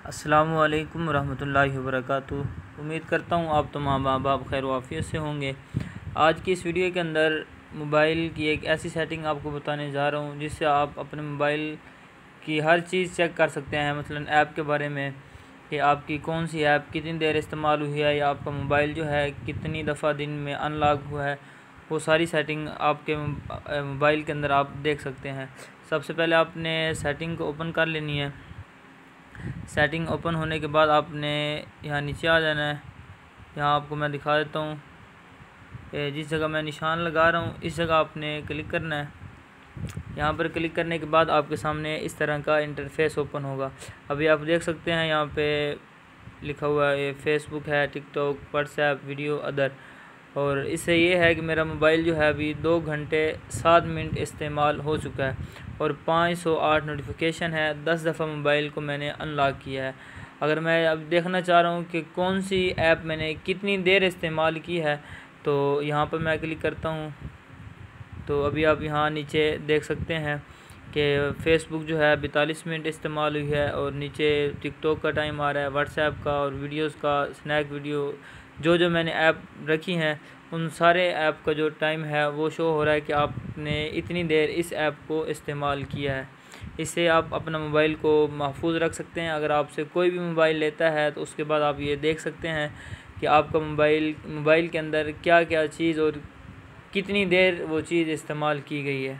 अस्सलामुअलैकुम रहमतुल्लाहि वबरकातुहू। उम्मीद करता हूँ आप तमाम माँ बाप खैर वाफ़ियत से होंगे। आज की इस वीडियो के अंदर मोबाइल की एक ऐसी सेटिंग आपको बताने जा रहा हूँ जिससे आप अपने मोबाइल की हर चीज़ चेक कर सकते हैं। मसलन ऐप के बारे में कि आपकी कौन सी ऐप कितनी देर इस्तेमाल हुई है या आपका मोबाइल जो है कितनी दफ़ा दिन में अनलॉक हुआ है, वो सारी सेटिंग आपके मोबाइल के अंदर आप देख सकते हैं। सबसे पहले आपने सेटिंग को ओपन कर लेनी है। सेटिंग ओपन होने के बाद आपने यहाँ नीचे आ जाना है। यहाँ आपको मैं दिखा देता हूँ, जिस जगह मैं निशान लगा रहा हूँ इस जगह आपने क्लिक करना है। यहाँ पर क्लिक करने के बाद आपके सामने इस तरह का इंटरफेस ओपन होगा। अभी आप देख सकते हैं यहाँ पे लिखा हुआ है फेसबुक है, टिकटॉक, व्हाट्सएप, वीडियो, अदर। और इससे ये है कि मेरा मोबाइल जो है अभी 2 घंटे 7 मिनट इस्तेमाल हो चुका है और 508 नोटिफिकेशन है। 10 दफ़ा मोबाइल को मैंने अनलॉक किया है। अगर मैं अब देखना चाह रहा हूँ कि कौन सी ऐप मैंने कितनी देर इस्तेमाल की है तो यहाँ पर मैं क्लिक करता हूँ। तो अभी आप यहाँ नीचे देख सकते हैं कि फ़ेसबुक जो है 42 मिनट इस्तेमाल हुई है और नीचे टिकटॉक का टाइम आ रहा है, व्हाट्सएप का और वीडियोस का, स्नैक वीडियो जो मैंने ऐप रखी हैं उन सारे ऐप का जो टाइम है वो शो हो रहा है कि आपने इतनी देर इस ऐप को इस्तेमाल किया है। इससे आप अपना मोबाइल को महफूज रख सकते हैं। अगर आपसे कोई भी मोबाइल लेता है तो उसके बाद आप ये देख सकते हैं कि आपका मोबाइल के अंदर क्या क्या चीज़ और कितनी देर वो चीज़ इस्तेमाल की गई है।